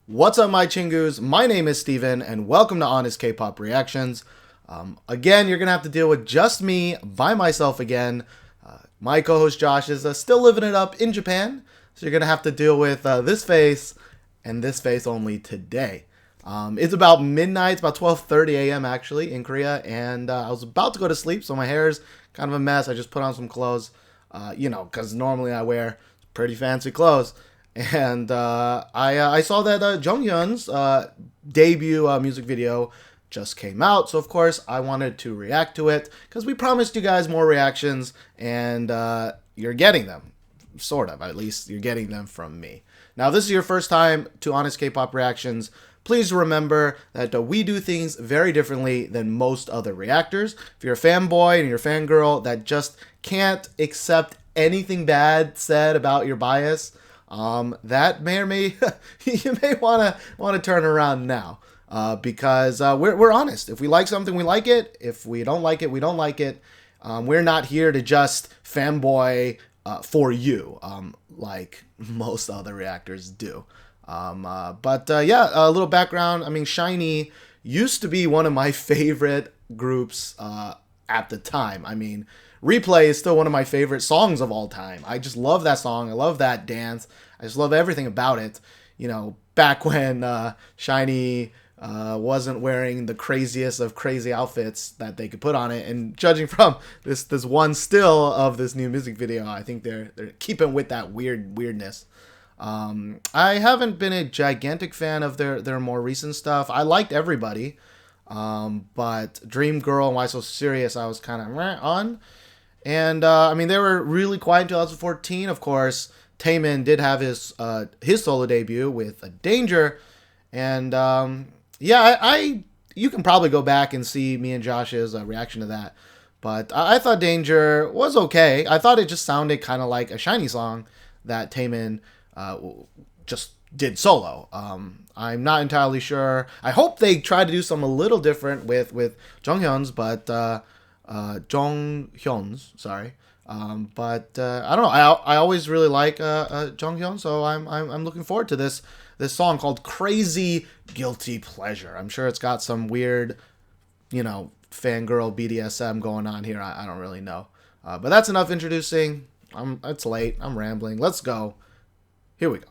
What's up, my chingus? My name is Steven, and welcome to Honest K-Pop Reactions. Again, you're going to have to deal with just me, by myself again. My co-host Josh is still living it up in Japan, so you're going to have to deal with this face and this face only today. It's about midnight, it's about 12:30 a.m. actually in Korea, and I was about to go to sleep, so my hair is kind of a mess. I just put on some clothes, because normally I wear pretty fancy clothes. And I saw that Jonghyun's debut music video just came out, so of course I wanted to react to it because we promised you guys more reactions, and you're getting them, sort of. At least you're getting them from me. Now, if this is your first time to Honest K-Pop Reactions, please remember that we do things very differently than most other reactors. If you're a fanboy and you're a fangirl that just can't accept anything bad said about your bias, that may or may you may want to turn around now, because we're honest. If we like something, we like it. If we don't like it, we don't like it. We're not here to just fanboy for you, like most other reactors do. Yeah, a little background. I mean, Shinee used to be one of my favorite groups at the time. I mean, Replay is still one of my favorite songs of all time. I just love that song. I love that dance. I just love everything about it. You know, back when Shinee wasn't wearing the craziest of crazy outfits that they could put on it. And judging from this one still of this new music video, I think they're keeping with that weirdness. I haven't been a gigantic fan of their more recent stuff. I liked Everybody, but Dream Girl and Why So Serious I was kind of on. And I mean, they were really quiet in 2014. Of course, Taemin did have his solo debut with Danger, and yeah, you can probably go back and see me and Josh's reaction to that. But I thought Danger was okay. I thought it just sounded kind of like a Shinee song that Taemin just did solo. I'm not entirely sure. I hope they try to do something a little different with Jonghyun's, but Jonghyun's, sorry. But I don't know. I always really like Jonghyun, so I'm looking forward to this song called Crazy Guilty Pleasure. I'm sure it's got some weird, fangirl BDSM going on here. I don't really know. But that's enough introducing. It's late. I'm rambling. Let's go. Here we go.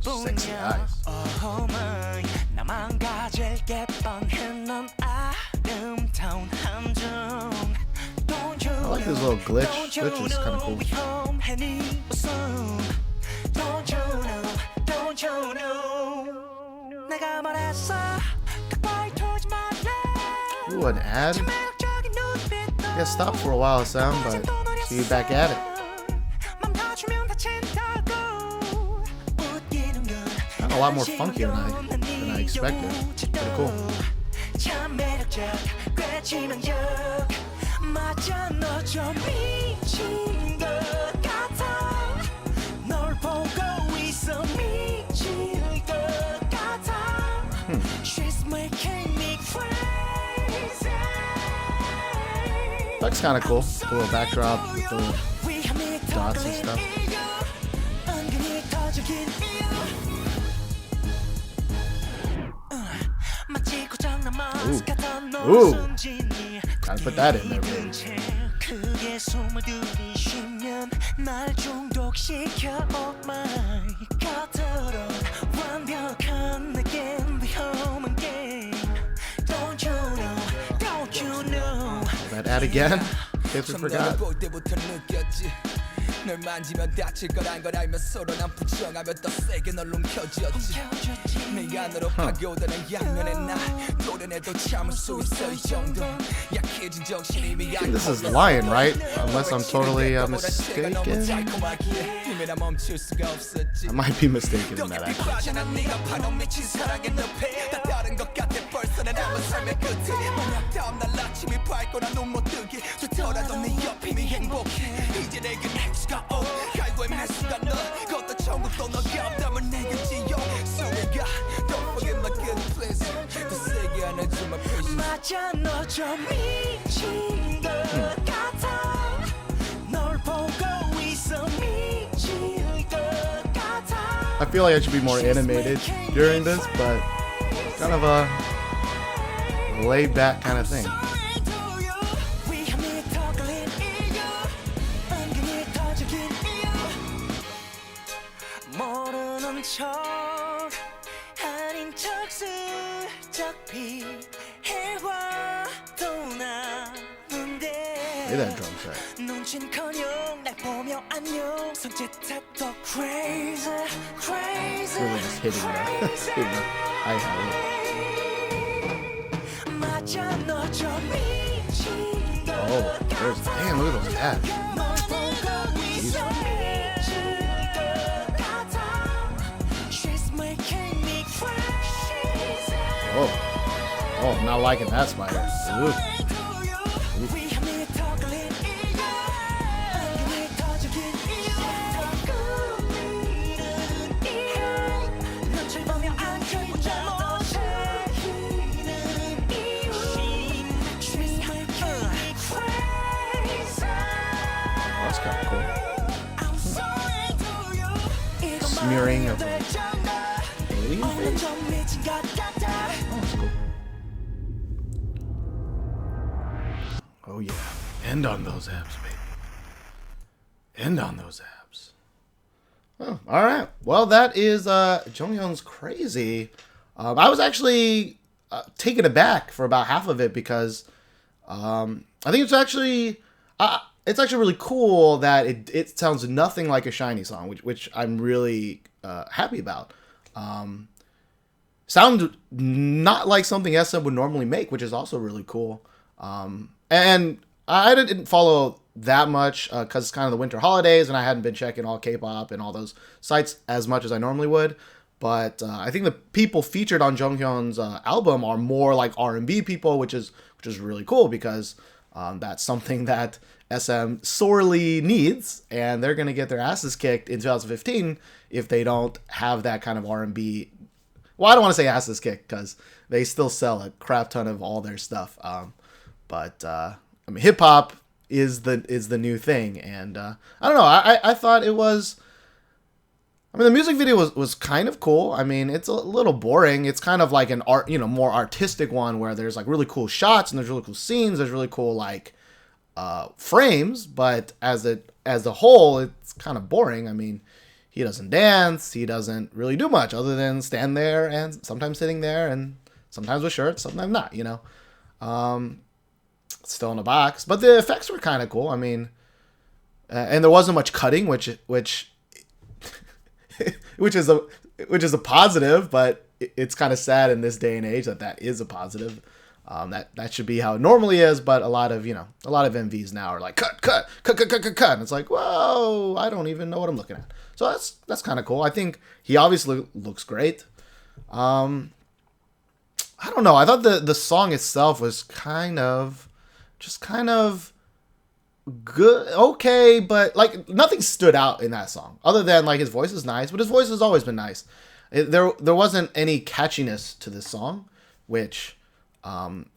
Sexy eyes. I like this little glitch. Glitch is kind of cool. Ooh, an ad? I guess stop for a while, Sam, but see you back at it. A lot more funky than I expected. Pretty cool. Looks kind of cool. A little backdrop with the dots and stuff. Ooh. Gotta put that in there, baby. That ad again? Guess we forgot. 널 만지면 다칠 거란 걸 알면 서로 난 부정하며 더 세게 널 움켜쥐었지 내 안으로 파고드는 양면에 나 도련해도 참을 수 있어 이 정도 약해진 정신이 이미 I think this is Lion, right? Unless I'm totally mistaken. I might be mistaken in that actually. I feel like I should be more animated during this, but kind of a laid back kind of thing. Play that drum set. Really just hitting the hi-hat. Oh, damn, look at those abs. Oh, I'm not liking that spider. Ooh. That's kind of cool. Smearing of alien face. Oh yeah, end on those abs, baby. End on those abs. Oh, all right. Well, that is Jonghyun's Crazy. I was actually taken aback for about half of it because I think it's actually really cool that it sounds nothing like a Shinee song, which I'm really happy about. Sound not like something SM would normally make, which is also really cool. And I didn't follow that much because it's kind of the winter holidays, and I hadn't been checking all K-pop and all those sites as much as I normally would. But I think the people featured on Jonghyun's album are more like R&B people, which is really cool because that's something that SM sorely needs, and they're gonna get their asses kicked in 2015 if they don't have that kind of R&B. Well, I don't want to say asses kicked because they still sell a crap ton of all their stuff. But I mean, hip hop is the new thing, and I don't know. I thought it was. I mean, the music video was kind of cool. I mean, it's a little boring. It's kind of like an more artistic one where there's like really cool shots and there's really cool scenes. There's really cool like frames, but as a whole, it's kind of boring. I mean, he doesn't dance. He doesn't really do much other than stand there and sometimes sitting there and sometimes with shirts, sometimes not. Still in a box, but the effects were kind of cool. I mean, and there wasn't much cutting, which is a positive, but it's kind of sad in this day and age that is a positive. That should be how it normally is, but a lot of MVs now are like cut, and it's like, whoa, I don't even know what I'm looking at. So that's kind of cool. I think he obviously looks great. I don't know. I thought the song itself was kind of good, okay, but like nothing stood out in that song other than like his voice is nice, but his voice has always been nice. There wasn't any catchiness to this song, which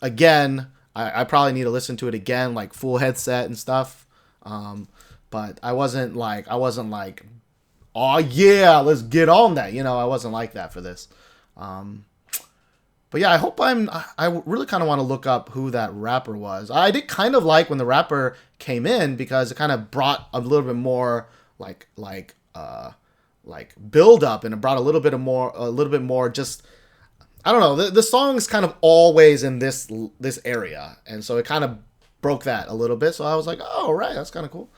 again, I probably need to listen to it again, like full headset and stuff. But I wasn't like, oh yeah, let's get on that. I wasn't like that for this. But yeah, I hope I really kind of want to look up who that rapper was. I did kind of like when the rapper came in because it kind of brought a little bit more like build up, and it brought a little bit more just, I don't know. The song's kind of always in this area, and so it kind of broke that a little bit. So I was like, oh right, that's kind of cool.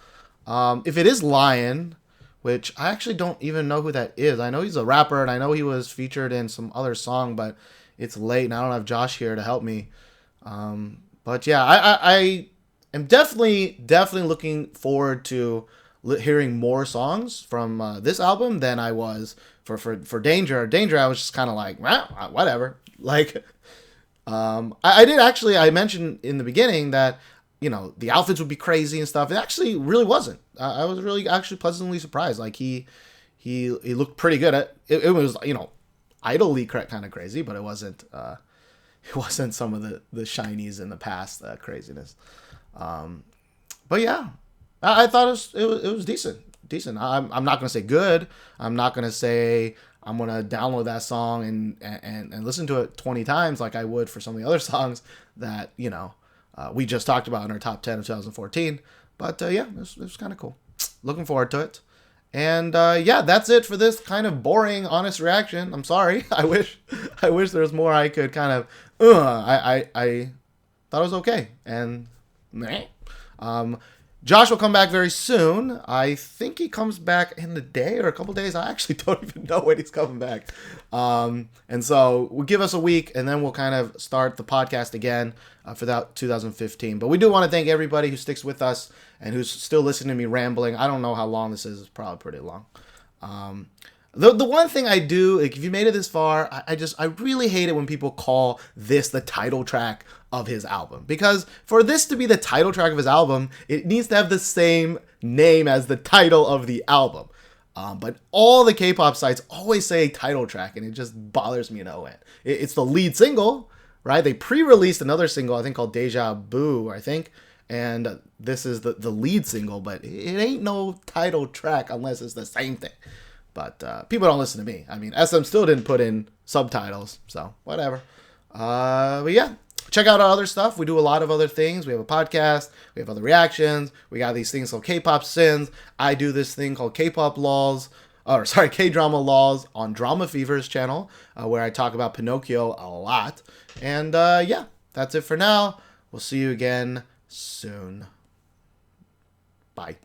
If it is Lion, which I actually don't even know who that is. I know he's a rapper, and I know he was featured in some other song, but it's late, and I don't have Josh here to help me. But yeah, I am definitely looking forward to hearing more songs from this album than I was for Danger. Danger, I was just kind of like, well, whatever. Like, I did actually, I mentioned in the beginning that, the outfits would be crazy and stuff. It actually really wasn't. I was really actually pleasantly surprised. Like, he looked pretty good at it. It was, idly kind of crazy, but it wasn't some of the Shinees in the past craziness. But yeah, I thought it was decent. decent. I'm not going to say good. I'm not going to say I'm going to download that song and listen to it 20 times like I would for some of the other songs that, we just talked about in our top 10 of 2014. But yeah, it was kind of cool. Looking forward to it. And yeah, that's it for this kind of boring, honest reaction. I'm sorry. I wish there was more I could kind of. I thought it was okay, and meh. Josh will come back very soon. I think he comes back in the day or a couple days. I actually don't even know when he's coming back. And so we'll give us a week, and then we'll kind of start the podcast again for that 2015. But we do want to thank everybody who sticks with us and who's still listening to me rambling. I don't know how long this is. It's probably pretty long. The one thing I do, like, if you made it this far, I really hate it when people call this the title track of his album. Because for this to be the title track of his album, it needs to have the same name as the title of the album. But all the K-pop sites always say title track, and it just bothers me no end. It's the lead single, right? They pre-released another single, I think, called Deja Vu, I think. And this is the lead single, but it ain't no title track unless it's the same thing. But people don't listen to me. I mean, SM still didn't put in subtitles, so whatever. But yeah, check out our other stuff. We do a lot of other things. We have a podcast. We have other reactions. We got these things called K-pop Sins. I do this thing called K-pop Laws. K-Drama Laws on Drama Fever's channel, where I talk about Pinocchio a lot. And yeah, that's it for now. We'll see you again soon. Bye.